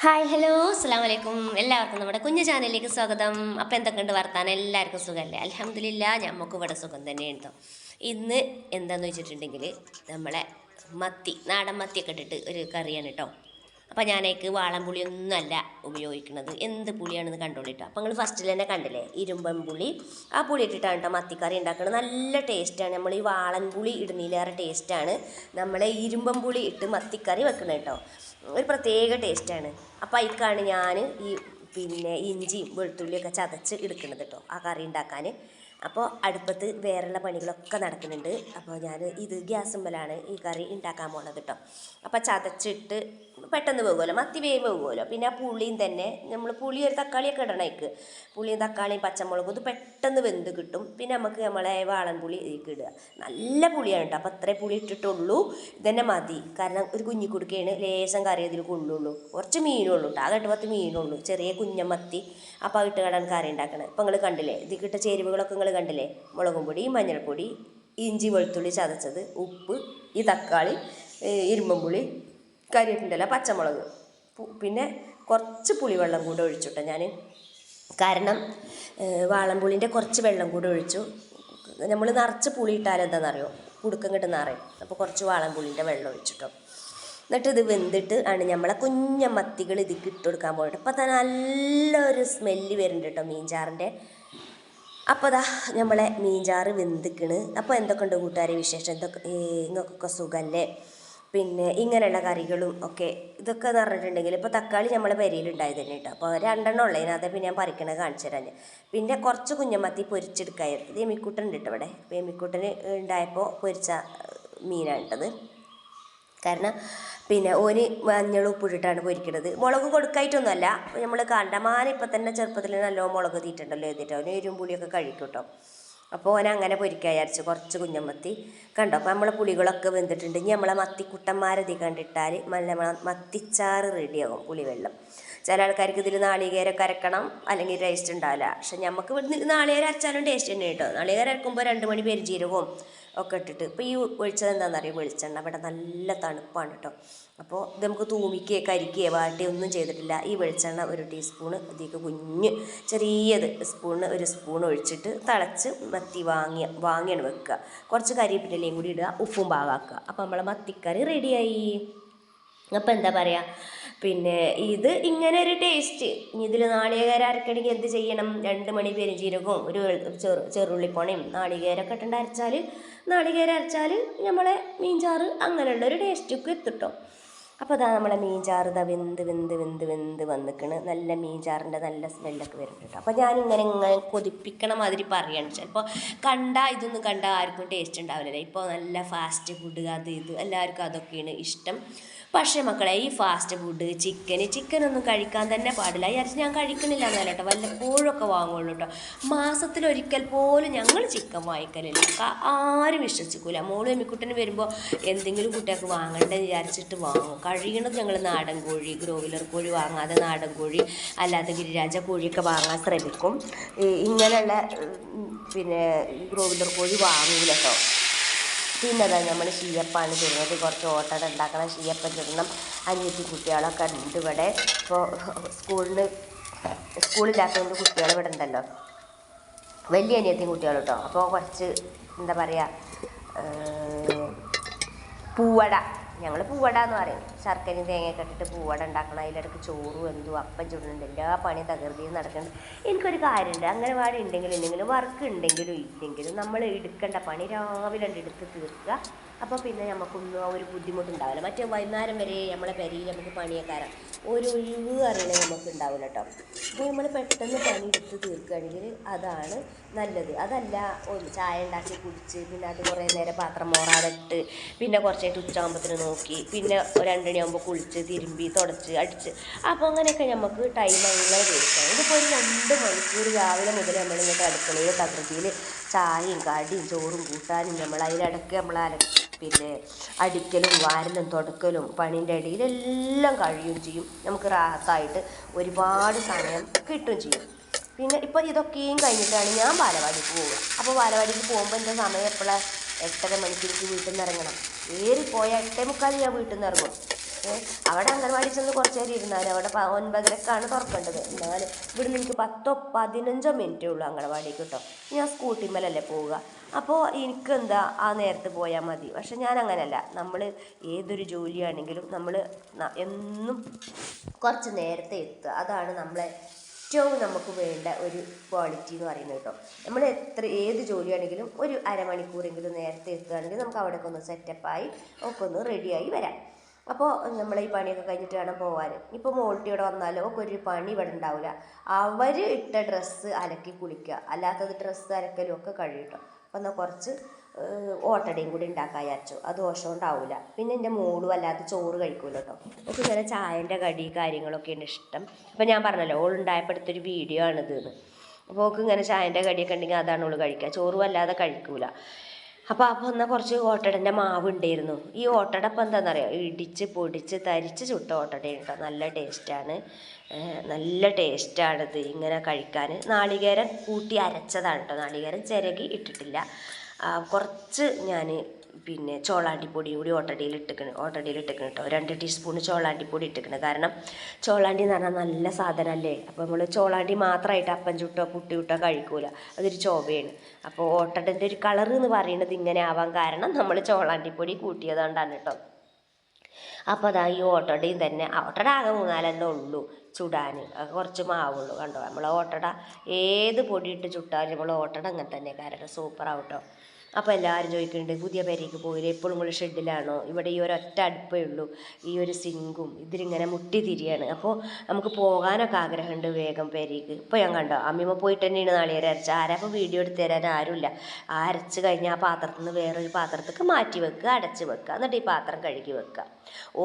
Hi hello അസ്സലാമു അലൈക്കും എല്ലാവർക്കും നമ്മുടെ കുഞ്ഞു ചാനലിലേക്ക് സ്വാഗതം. അപ്പോൾ എന്തൊക്കെയുണ്ട് വർത്താനം? എല്ലാവർക്കും സുഖമല്ലേ? അൽഹംദുലില്ലാ, നമുക്ക് ഇവിടെ സുഖം തന്നെയാണ് കേട്ടോ. ഇന്ന് എന്താണെന്ന് വെച്ചിട്ടുണ്ടെങ്കിൽ നമ്മളെ നാടൻ മത്തിയൊക്കെ ഇട്ടിട്ട് ഒരു കറിയാണ് കേട്ടോ. അപ്പോൾ ഞാനേക്ക് വാളൻപുളിയൊന്നുമല്ല ഉപയോഗിക്കുന്നത്, എന്ത് പുളിയാണെന്ന് കണ്ടോളിട്ടോ. അപ്പോൾ നിങ്ങൾ ഫസ്റ്റിൽ തന്നെ കണ്ടില്ലേ, ഇരുമ്പൻ പുളി, ആ പുളി ഇട്ടിട്ടാണ് കേട്ടോ മത്തിക്കറി ഉണ്ടാക്കുന്നത്. നല്ല ടേസ്റ്റാണ്. നമ്മൾ ഈ വാളൻപുളി ഇടുന്നതിലേറെ ടേസ്റ്റാണ് നമ്മളെ ഇരുമ്പൻ പുളി ഇട്ട് മത്തിക്കറി വെക്കുന്നത് കേട്ടോ. ഒരു പ്രത്യേക ടേസ്റ്റാണ്. അപ്പോൾ അതിക്കാണ് ഞാൻ ഇഞ്ചിയും വെളുത്തുള്ളിയൊക്കെ ചതച്ച് എടുക്കുന്നത് കേട്ടോ ആ കറി ഉണ്ടാക്കാൻ. അപ്പോൾ അടുപ്പത്ത് വേറെയുള്ള പണികളൊക്കെ നടക്കുന്നുണ്ട്. അപ്പോൾ ഞാൻ ഇത് ഗ്യാസുമ്മലാണ് ഈ കറി ഉണ്ടാക്കാൻ പോണത് കേട്ടോ. അപ്പോൾ ചതച്ചിട്ട് പെട്ടെന്ന് പോകുമല്ലോ, മത്തി വേഗം പോകുമല്ലോ. പിന്നെ ആ പുളിയും തന്നെ നമ്മൾ ഒരു തക്കാളിയൊക്കെ ഇടണേക്ക്, പുളിയും തക്കാളിയും പച്ചമുളകും ഇത് പെട്ടെന്ന് വെന്ത് കിട്ടും. പിന്നെ നമുക്ക് നമ്മളെ വാളൻപുളി ഇതിലേക്ക് ഇടുക. നല്ല പുളിയാണ് കേട്ടോ. അപ്പോൾ അത്രേ പുളി ഇട്ടിട്ടുള്ളൂ, ഇതന്നെ മതി. കാരണം ഒരു കുഞ്ഞിക്കുടുക്കയാണ്, ലേശം കറി അതിൽ കൊള്ളുള്ളൂ. കുറച്ച് മീനുള്ളൂ കേട്ടോ, ആകെ 8-10 മീനുള്ളൂ, ചെറിയ കുഞ്ഞമത്തി. അപ്പോൾ ഇട്ട് കടാൻ കറി ഉണ്ടാക്കണം. ഇപ്പോൾ നിങ്ങൾ കണ്ടില്ലേ, ഇതിൽ കിട്ട ചേരുവകളൊക്കെ നിങ്ങൾ കണ്ടില്ലേ, മുളകും പൊടി, മഞ്ഞൾപ്പൊടി, ഇഞ്ചി വെളുത്തുള്ളി ചതച്ചത്, ഉപ്പ്, ഈ തക്കാളി, ഇരുമ്പുളി, കരിവേപ്പിൻ്റെ പച്ചമുളക്, പിന്നെ കുറച്ച് പുളിവെള്ളം കൂടെ ഒഴിച്ചുട്ടോ ഞാൻ. കാരണം വാളൻപുളിൻ്റെ കുറച്ച് വെള്ളം കൂടെ ഒഴിച്ചു. നമ്മൾ നിറച്ച് പുളി ഇട്ടാൽ എന്താണെന്നറിയോ, കുടുക്കം കിട്ടുന്ന അറിയും. അപ്പോൾ കുറച്ച് വാളൻപുളിൻ്റെ വെള്ളം ഒഴിച്ചിട്ടോ. എന്നിട്ട് ഇത് വെന്തിട്ട് ആണ് നമ്മളെ കുഞ്ഞ മത്തികൾ ഇതിക്ക് ഇട്ട് കൊടുക്കാൻ പോയിട്ട്. അപ്പോൾ തന്നെ നല്ലൊരു സ്മെല്ല് വരുന്നുണ്ട് കേട്ടോ മീൻചാറിൻ്റെ. അപ്പോൾ അതാ നമ്മളെ മീൻചാറ് വെന്തിക്കണ്. അപ്പോൾ എന്തൊക്കെയുണ്ട് കൂട്ടുകാരെ വിശേഷം? നിങ്ങൾക്കൊക്കെ സുഖമല്ലേ? പിന്നെ ഇങ്ങനെയുള്ള കറികളും ഒക്കെ ഇതൊക്കെ എന്ന് പറഞ്ഞിട്ടുണ്ടെങ്കിൽ ഇപ്പോൾ തക്കാളി നമ്മളെ പെരയിലുണ്ടായത് തന്നെ കേട്ടോ. അപ്പോൾ 2 ഉള്ളതിന് അതെ പിന്നെ ഞാൻ പറിക്കണത് കാണിച്ചു തരാൻ. പിന്നെ കുറച്ച് കുഞ്ഞമത്തി പൊരിച്ചെടുക്കായിരുന്നു. ഇത് എമ്മിക്കുട്ടൻ ഉണ്ട് കേട്ടോ ഇവിടെ. അപ്പോൾ എമ്മിക്കുട്ടന് ഉണ്ടായപ്പോൾ പൊരിച്ച മീനാണ് ഇട്ടത്. കാരണം പിന്നെ ഓന് മഞ്ഞൾ ഉപ്പിട്ടിട്ടാണ് പൊരിക്കുന്നത്. മുളക് കൊടുക്കായിട്ടൊന്നുമല്ല, നമ്മൾ കണ്ടമാനം ഇപ്പം തന്നെ ചെറുപ്പത്തിൽ നല്ലോണം മുളക് തീറ്റുണ്ടല്ലോ എഴുതിയിട്ട് അവന് എരിവും പുളിയൊക്കെ കഴിക്കും കേട്ടോ. അപ്പോൾ ഓൻ അങ്ങനെ പൊരിക്കാൻ വിചാരിച്ചു കുറച്ച് കുഞ്ഞമത്തി. കണ്ടോ, അപ്പോൾ നമ്മളെ പുളികളൊക്കെ വെന്തിട്ടുണ്ട്. ഇനി നമ്മളെ മത്തിക്കുട്ടന്മാരതി കണ്ടിട്ടാൽ നമ്മളെ മത്തിച്ചാറ് റെഡിയാകും. പുളിവെള്ളം ചില ആൾക്കാർക്ക് ഇതിൽ നാളികേരമൊക്കെ അരക്കണം, അല്ലെങ്കിൽ ടേസ്റ്റ് ഉണ്ടാവില്ല. പക്ഷെ നമുക്ക് ഇവിടെ നാളികേരം അരച്ചാലും ടേസ്റ്റ് തന്നെ കേട്ടോ. നാളികേരം അരക്കുമ്പോൾ 2 മണി പെരുംജീരകവും ഒക്കെ ഇട്ടിട്ട്. ഇപ്പോൾ ഈ ഒഴിച്ചത് എന്താണെന്നറിയാം, വെളിച്ചെണ്ണ. ഇവിടെ നല്ല തണുപ്പാണ് കേട്ടോ. അപ്പോൾ ഇത് നമുക്ക് തൂമിക്കുകയോ കരിക്കുകയോ വാട്ടുകയോ ഒന്നും ചെയ്തിട്ടില്ല. ഈ വെളിച്ചെണ്ണ 1 ടീസ്പൂണ് ഇതിലേക്ക് കുഞ്ഞ് ചെറിയത് ഒരു സ്പൂൺ ഒഴിച്ചിട്ട് തിളച്ച് മത്തി വാങ്ങിയാണ് വെക്കുക. കുറച്ച് കരിവേപ്പിലയും കൂടി ഇടുക, ഉപ്പും പാകാക്കുക. അപ്പോൾ നമ്മളെ മത്തിക്കറി റെഡിയായി. അപ്പോൾ എന്താ പറയുക, പിന്നെ ഇത് ഇങ്ങനെ ഒരു ടേസ്റ്റ്. ഇനി ഇതിൽ നാളികേരം അരക്കണമെങ്കിൽ എന്ത് ചെയ്യണം, 2 മണി പെരുംജീരകവും ഒരു ചെറുള്ളിപ്പണയും നാളികേരമൊക്കെ ഇട്ടുണ്ട് നാളികേരം അരച്ചാൽ നമ്മളെ മീൻചാറ് അങ്ങനെയുള്ളൊരു ടേസ്റ്റൊക്കെ എത്തിട്ടോ. അപ്പോൾ അതാ നമ്മളെ മീൻചാറ് ഇതാ വെന്ത് വന്നിക്കണ്. നല്ല മീൻചാറിൻ്റെ നല്ല സ്മെല്ലൊക്കെ വരുന്നുണ്ട് കേട്ടോ. അപ്പോൾ ഞാനിങ്ങനെ കൊതിപ്പിക്കണ മാതിരി പറയുകയാണ്. ചിലപ്പോൾ ഇതൊന്നും കണ്ടാൽ ആർക്കും ടേസ്റ്റ് ഉണ്ടാവില്ലല്ലോ. ഇപ്പോൾ നല്ല ഫാസ്റ്റ് ഫുഡ് അത് ഇത് എല്ലാവർക്കും അതൊക്കെയാണ് ഇഷ്ടം. പക്ഷേ മക്കളെ, ഈ ഫാസ്റ്റ് ഫുഡ് ചിക്കനൊന്നും കഴിക്കാൻ തന്നെ പാടില്ല. വിചാരിച്ച് ഞാൻ കഴിക്കണില്ല എന്നല്ല കേട്ടോ, വല്ലപ്പോഴൊക്കെ വാങ്ങുള്ളൂ കേട്ടോ. മാസത്തിലൊരിക്കൽ പോലും ഞങ്ങൾ ചിക്കൻ വാങ്ങിക്കലില്ല. ആരും വിശ്വസിക്കൂല. മോളും എമ്മിക്കുട്ടന് വരുമ്പോൾ എന്തെങ്കിലും കുട്ടികൾക്ക് വാങ്ങണ്ടെന്ന് വിചാരിച്ചിട്ട് വാങ്ങും. കഴിയണത് ഞങ്ങൾ നാടൻ കോഴി, ഗ്രോയിലർ കോഴി വാങ്ങാതെ നാടൻ കോഴി അല്ലാതെ ഗിരിരാജ കോഴിയൊക്കെ വാങ്ങാൻ ശ്രമിക്കും. ഇങ്ങനെയുള്ള ഗ്രോയിലർ കോഴി വാങ്ങൂല കേട്ടോ. പിന്നെ അതാ നമ്മൾ ഷീയപ്പാണ് ചുടുന്നത്. കുറച്ച് ഓട്ടട ഉണ്ടാക്കണം, ഷീയപ്പം ചുടണം. അനിയത്തി കുട്ടികളൊക്കെ ഉണ്ട് ഇവിടെ. ഇപ്പോൾ സ്കൂളില്ലാത്തതുകൊണ്ട് കുട്ടികൾ ഇവിടെ ഉണ്ടല്ലോ, വലിയ അനിയത്തിയും കുട്ടികൾ കേട്ടോ. അപ്പോൾ കുറച്ച് എന്താ പറയുക, പൂവട, ഞങ്ങൾ പൂവട എന്ന് പറയും. ശർക്കരയും തേങ്ങയൊക്കെ ഇട്ടിട്ട് പൂവട ഉണ്ടാക്കണം. അതിലിടയ്ക്ക് ചോറും എന്തും അപ്പം ചുടുന്നുണ്ട്. എല്ലാ പണിയും തകൃതിയും നടക്കുന്നുണ്ട്. എനിക്കൊരു കാര്യമുണ്ട്, അംഗനവാടി ഉണ്ടെങ്കിലും വർക്ക് ഉണ്ടെങ്കിലും ഇല്ലെങ്കിലും നമ്മൾ എടുക്കേണ്ട പണി രാവിലെ എടുത്ത് തീർക്കുക. അപ്പോൾ പിന്നെ നമുക്കൊന്നും ആ ഒരു ബുദ്ധിമുട്ടുണ്ടാവില്ല. മറ്റേ വൈകുന്നേരം വരെ നമ്മളെ പെരയിൽ നമുക്ക് പണിയേക്കാരം ഒരു ഒഴിവ് അറിയണേ നമുക്ക് ഉണ്ടാവില്ല കേട്ടോ. അപ്പോൾ നമ്മൾ പെട്ടെന്ന് പണി എടുത്ത് തീർക്കുകയാണെങ്കിൽ അതാണ് നല്ലത്. അതല്ല ചായ ഉണ്ടാക്കി കുടിച്ച് പിന്നെ അത് കുറേ നേരം പാത്രം മോറാതെ ഇട്ട് പിന്നെ കുറച്ചായിട്ട് ഉച്ചയാകുമ്പോഴത്തേന് നോക്കി പിന്നെ 2 മണിയാകുമ്പോൾ കുളിച്ച് തിരുമ്പി തുടച്ച് അടിച്ച്, അപ്പോൾ അങ്ങനെയൊക്കെ നമുക്ക് ടൈം അങ്ങനെ വേസ്റ്റാണ്. ഇതിപ്പോൾ ഒരു 2 മണിക്കൂർ രാവിലെ മുതൽ നമ്മളിങ്ങോട്ട് അടുക്കളയിൽ തകൃതിയിൽ ചായയും കടിയും ചോറും കൂട്ടാനും നമ്മൾ അതിലിടയ്ക്ക് അടിക്കലും വാരലും തുടക്കലും പണീൻ്റെ ഇടയിലെല്ലാം കഴിയുകയും ചെയ്യും. നമുക്ക് റാഹത്തായിട്ട് ഒരുപാട് സമയം കിട്ടുകയും ചെയ്യും. പിന്നെ ഇപ്പോൾ ഇതൊക്കെയും കഴിഞ്ഞിട്ടാണ് ഞാൻ ബാലവാടിക്ക് പോവുക. അപ്പോൾ ബാലവാടിക്ക് പോകുമ്പോൾ എൻ്റെ സമയം എപ്പോഴാണ്, 8:30 മണിക്ക് വീട്ടിൽ നിന്ന് ഇറങ്ങണം. ഏറിപ്പോയാൽ 8:45 ഞാൻ വീട്ടിൽ നിന്ന് ഇറങ്ങും. അവിടെ അംഗൻവാടി ചെന്ന് കുറച്ച് നേരം ഇരുന്നാൽ അവിടെ 9:30ക്കാണ് തുറക്കേണ്ടത്. എന്നാലും ഇവിടുന്ന് എനിക്ക് 10-15 മിനിറ്റേ ഉള്ളൂ അംഗൻവാടിക്ക് കേട്ടോ. ഞാൻ സ്കൂട്ടിമ്മലല്ലേ പോവുക. അപ്പോൾ എനിക്കെന്താ ആ നേരത്ത് പോയാൽ മതി. പക്ഷെ ഞാൻ അങ്ങനെയല്ല. നമ്മൾ ഏതൊരു ജോലിയാണെങ്കിലും നമ്മൾ എന്നും കുറച്ച് നേരത്തെ എത്തുക. അതാണ് നമ്മളെ ഏറ്റവും നമുക്ക് വേണ്ട ഒരു ക്വാളിറ്റി എന്ന് പറയുന്നത് കേട്ടോ. നമ്മൾ ഏത് ജോലിയാണെങ്കിലും ഒരു അരമണിക്കൂറെങ്കിലും നേരത്തെ എത്തുകയാണെങ്കിൽ നമുക്ക് അവിടെയൊക്കെ ഒന്ന് സെറ്റപ്പായി ഒക്കെ ഒന്ന് റെഡിയായി വരാം. അപ്പോൾ നമ്മൾ ഈ പണിയൊക്കെ കഴിഞ്ഞിട്ട് വേണം പോകാൻ. ഇപ്പോൾ മോൾട്ടി ഇവിടെ വന്നാലോ ഒക്കെ ഒരു പണി ഇവിടെ ഉണ്ടാവില്ല. അവർ ഇട്ട ഡ്രസ്സ് അലക്കി കുളിക്കുക, അല്ലാത്തത് ഡ്രസ്സ് അലക്കലും ഒക്കെ കഴിയും. അപ്പോൾ എന്നാൽ കുറച്ച് ഓട്ടടയും കൂടി ഉണ്ടാക്കാൻ വിചാരിച്ചു. അത് ദോഷം ഉണ്ടാവില്ല. പിന്നെ എൻ്റെ മോളും അല്ലാതെ ചോറ് കഴിക്കൂല കേട്ടോ. ഒക്കെ ഇങ്ങനെ ചായൻ്റെ കടി കാര്യങ്ങളൊക്കെയാണ് ഇഷ്ടം. അപ്പോൾ ഞാൻ പറഞ്ഞല്ലോ ഓളുണ്ടായപ്പോൾ എടുത്തൊരു വീഡിയോ ആണിതെന്ന്. അപ്പോൾ ഓൾക്ക് ഇങ്ങനെ ചായൻ്റെ കടിയൊക്കെ ഉണ്ടെങ്കിൽ അതാണ് ഓൾ കഴിക്കുക. ചോറും അല്ലാതെ കഴിക്കൂല. അപ്പോൾ എന്നാൽ കുറച്ച് ഓട്ടടൻ്റെ മാവ് ഉണ്ടായിരുന്നു. ഈ ഓട്ടട ഇപ്പം എന്താണെന്നറിയാം, ഇടിച്ച് പൊടിച്ച് തരിച്ച് ചുട്ട ഓട്ടടയാണ് കേട്ടോ. നല്ല ടേസ്റ്റാണ്, നല്ല ടേസ്റ്റാണിത് ഇങ്ങനെ കഴിക്കാൻ. നാളികേരം കൂട്ടി അരച്ചതാണ് കേട്ടോ. നാളികേരം ചിരകി ഇട്ടിട്ടില്ല. കുറച്ച് ഞാൻ പിന്നെ ചോളാണ്ടിപ്പൊടിയും കൂടി ഓട്ടടയിൽ ഇട്ടിക്കണം കേട്ടോ. 2 ടീസ്പൂൺ ചോളാണ്ടിപ്പൊടി ഇട്ടിക്കണം. കാരണം ചോളാണ്ടി എന്ന് പറഞ്ഞാൽ നല്ല സാധനമല്ലേ. അപ്പോൾ നമ്മൾ ചോളാണ്ടി മാത്രമായിട്ട് അപ്പം ചുട്ടോ പുട്ടി ചുട്ടോ കഴിക്കൂല, അതൊരു ചോവയാണ്. അപ്പോൾ ഓട്ടടൻ്റെ ഒരു കളർ എന്ന് പറയുന്നത് ഇങ്ങനെ ആവാൻ കാരണം നമ്മൾ ചോളാണ്ടിപ്പൊടി കൂട്ടിയതുകൊണ്ടാണ് കേട്ടോ. അപ്പോൾ അതാ ഈ ഓട്ടടയും തന്നെ, ഓട്ടട ആകെ 3-4 ഉള്ളൂ ചുടാൻ, കുറച്ച് മാവുള്ളൂ കണ്ടോ. നമ്മൾ ഓട്ടട ഏത് പൊടിയിട്ട് ചുട്ടാലും നമ്മൾ ഓട്ടട അങ്ങനെ തന്നെ കാരണം സൂപ്പറാവും കേട്ടോ. അപ്പോൾ എല്ലാവരും ചോദിക്കുന്നുണ്ട് പുതിയ പെരയ്ക്ക് പോയില്ലേ, എപ്പോഴും നമ്മൾ ഷെഡിലാണോ? ഇവിടെ ഈ ഒരൊറ്റ അടുപ്പേ ഉള്ളൂ, ഈ ഒരു സിങ്കും ഇതിലിങ്ങനെ മുട്ടി തിരിയാണ്. അപ്പോൾ നമുക്ക് പോകാനൊക്കെ ആഗ്രഹമുണ്ട് വേഗം പെരയ്ക്ക്. ഇപ്പോൾ ഞാൻ കണ്ടോ അമ്മിമ്മ പോയിട്ട് തന്നെയാണ് നാളികേരം അരച്ച. ആരപ്പോൾ വീഡിയോ എടുത്ത് തരാൻ ആരുമില്ല. ആ അരച്ച് കഴിഞ്ഞാൽ ആ പാത്രത്തിൽ നിന്ന് വേറൊരു പാത്രത്തേക്ക് മാറ്റി വെക്കുക, അടച്ച് വെക്കുക, എന്നിട്ട് ഈ പാത്രം കഴുകി വെക്കുക.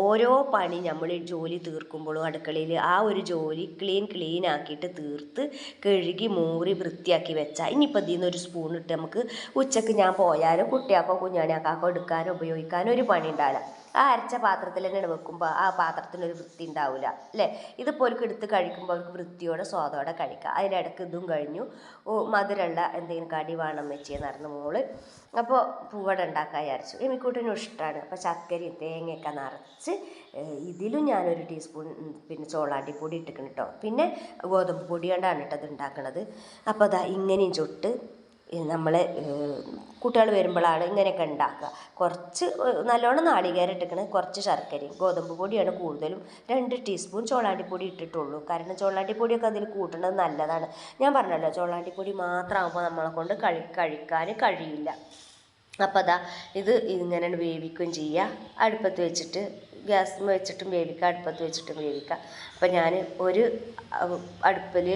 ഓരോ പണി നമ്മൾ ജോലി തീർക്കുമ്പോഴും അടുക്കളയിൽ ആ ഒരു ജോലി ക്ലീൻ ആക്കിയിട്ട് തീർത്ത് കഴുകി മൂറി വൃത്തിയാക്കി വെച്ചാൽ ഇനിയിപ്പോൾ ഇതിൽ നിന്നൊരു സ്പൂൺ ഇട്ട് നമുക്ക് ഉച്ചയ്ക്ക് ഞാൻ പോയാലും കുട്ടിയാക്കോ കുഞ്ഞാണിയാക്കാക്കോ എടുക്കാനോ ഉപയോഗിക്കാനോ ഒരു പണി ഉണ്ടാവില്ല. ആ അരച്ച പാത്രത്തിൽ തന്നെ വെക്കുമ്പോൾ ആ പാത്രത്തിനൊരു വൃത്തി ഉണ്ടാവില്ല അല്ലേ. ഇതിപ്പോൾ അവർക്ക് എടുത്ത് കഴിക്കുമ്പോൾ അവർക്ക് വൃത്തിയോടെ സ്വാദോടെ കഴിക്കാം. അതിനിടയ്ക്ക് ഇതും കഴിഞ്ഞു. മധുരമുള്ള എന്തെങ്കിലും കടി വേണം വെച്ച് നടന്നു മോള്. അപ്പോൾ പൂവട ഉണ്ടാക്കാൻ വിചാരിച്ചു. എമിക്കൂട്ടിനും ഇഷ്ടമാണ്. അപ്പോൾ ചക്കരയും തേങ്ങയൊക്കെ നിറച്ച് ഇതിലും ഞാനൊരു ടീസ്പൂൺ പിന്നെ ചോളാണ്ടിപ്പൊടി ഇട്ടിക്കണം കേട്ടോ. പിന്നെ ഗോതമ്പ് പൊടി കൊണ്ടാണ് കേട്ടോ ഇത് ഉണ്ടാക്കണത്. അപ്പോൾ അതാ ഇങ്ങനെയും ചുട്ട് നമ്മൾ കുട്ടികൾ വരുമ്പോഴാണ് ഇങ്ങനെയൊക്കെ ഉണ്ടാക്കുക. കുറച്ച് നല്ലോണം നാളികേരം ഇട്ടിക്കണം, കുറച്ച് ശർക്കരയും ഗോതമ്പ് പൊടിയാണ് കൂടുതലും. 2 ടീസ്പൂൺ ചോളാണ്ടിപ്പൊടി ഇട്ടിട്ടുള്ളൂ. കാരണം ചോളാണ്ടിപ്പൊടിയൊക്കെ അതിൽ കൂട്ടുന്നത് നല്ലതാണ്. ഞാൻ പറഞ്ഞല്ലോ ചോളാണ്ടിപ്പൊടി മാത്രമാകുമ്പോൾ നമ്മളെ കൊണ്ട് കഴിക്കാൻ കഴിയില്ല. അപ്പോൾ അതാ ഇത് ഇങ്ങനെ വേവിക്കുകയും ചെയ്യുക. അടുപ്പത്ത് വെച്ചിട്ട് ഗ്യാസ് വെച്ചിട്ടും വേവിക്കുക, അടുപ്പത്ത് വെച്ചിട്ടും വേവിക്കുക. അപ്പോൾ ഞാൻ ഒരു അടുപ്പിൽ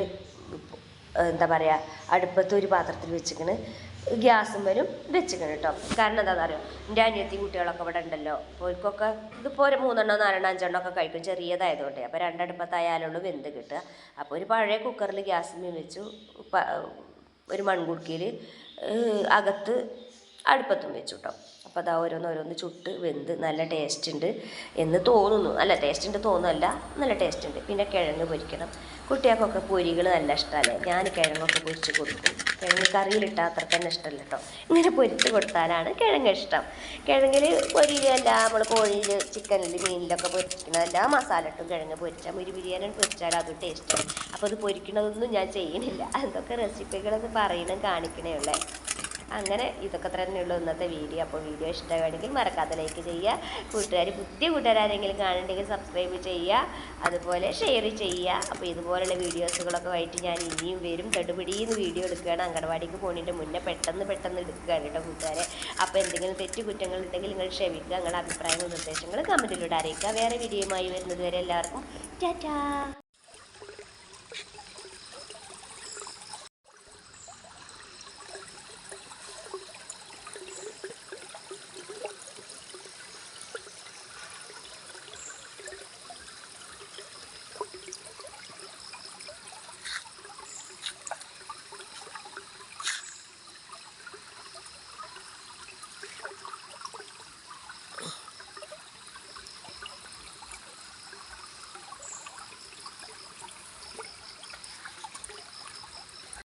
എന്താ പറയുക അടുപ്പത്ത് ഒരു പാത്രത്തിൽ വെച്ചിക്കണ്, ഗ്യാസും വരും വെച്ചിക്കണം കേട്ടോ. കാരണം എന്താണെന്ന് അറിയോ, എൻ്റെ അനിയത്തി കുട്ടികളൊക്കെ ഇവിടെ ഉണ്ടല്ലോ. അപ്പോൾ അവർക്കൊക്കെ ഇതിപ്പോൾ ഒരു 3 4 5 ഒക്കെ കഴിക്കും ചെറിയതായതുകൊണ്ട്. അപ്പോൾ 2 അടുപ്പത്തായാലുള്ളൂ വെന്ത് കിട്ടുക. അപ്പോൾ ഒരു പഴയ കുക്കറിൽ ഗ്യാസിൽ വെച്ചു, ഒരു മൺകുടുക്കിയിൽ അകത്ത് അടുപ്പത്തും വെച്ചു കേട്ടോ. അപ്പോൾ അത് ഓരോന്ന് ചുട്ട് വെന്ത് നല്ല ടേസ്റ്റ് ഉണ്ട് എന്ന് തോന്നുന്നു. നല്ല ടേസ്റ്റ് ഉണ്ട് തോന്നുന്നല്ല, നല്ല ടേസ്റ്റ് ഉണ്ട്. പിന്നെ കിഴങ്ങ് പൊരിക്കണം. കുട്ടികൾക്കൊക്കെ പൊരികൾ നല്ല ഇഷ്ടമല്ലേ. ഞാൻ കിഴങ്ങൊക്കെ പൊരിച്ച് കൊടുക്കും. കിഴങ്ങ് കറിയിലിട്ടാൽ അത്ര തന്നെ ഇഷ്ടമല്ല കേട്ടോ. ഇങ്ങനെ പൊരിച്ച് കൊടുത്താലാണ് കിഴങ്ങ് ഇഷ്ടം. കിഴങ്ങിൽ പൊരിയിലല്ല നമ്മൾ കോഴിയിൽ ചിക്കനിൽ മീനിലൊക്കെ പൊരിക്കണമല്ല മസാല ഇട്ടും കിഴങ്ങ് പൊരിച്ചാൽ ഒരു ബിരിയാണി പൊരിച്ചാൽ അത് ടേസ്റ്റാണ്. അപ്പോൾ അത് പൊരിക്കണതൊന്നും ഞാൻ ചെയ്യണില്ല. എന്തൊക്കെ റെസിപ്പികളൊക്കെ പറയണം കാണിക്കണേ ഉള്ളേ. അങ്ങനെ ഇതൊക്കെ തന്നെയുള്ളൂ ഇന്നത്തെ വീഡിയോ. അപ്പോൾ വീഡിയോ ഇഷ്ടമാണെങ്കിൽ മറക്കാതെ ലൈക്ക് ചെയ്യുക. പുതിയ കൂട്ടുകാരെങ്കിലും കാണുന്നുണ്ടെങ്കിൽ സബ്സ്ക്രൈബ് ചെയ്യുക, അതുപോലെ ഷെയർ ചെയ്യുക. അപ്പോൾ ഇതുപോലുള്ള വീഡിയോസുകളൊക്കെ ആയിട്ട് ഞാൻ ഇനിയും വരും. തടുപിടിന്ന് വീഡിയോ എടുക്കുകയാണ്. അംഗൻവാടിക്ക് പോകുന്നതിൻ്റെ മുന്നേ പെട്ടെന്ന് എടുക്കുകയാണ് കേട്ടോ കൂട്ടുകാരെ. അപ്പോൾ എന്തെങ്കിലും കുറ്റങ്ങൾ ഉണ്ടെങ്കിൽ നിങ്ങൾ ക്ഷമിക്കുക. നിങ്ങളുടെ അഭിപ്രായങ്ങളും നിർദ്ദേശങ്ങളും കമൻറ്റിലൂടെ അറിയിക്കുക. വേറെ വീഡിയോയുമായി വരുന്നത് വരെ എല്ലാവർക്കും ടാറ്റാ.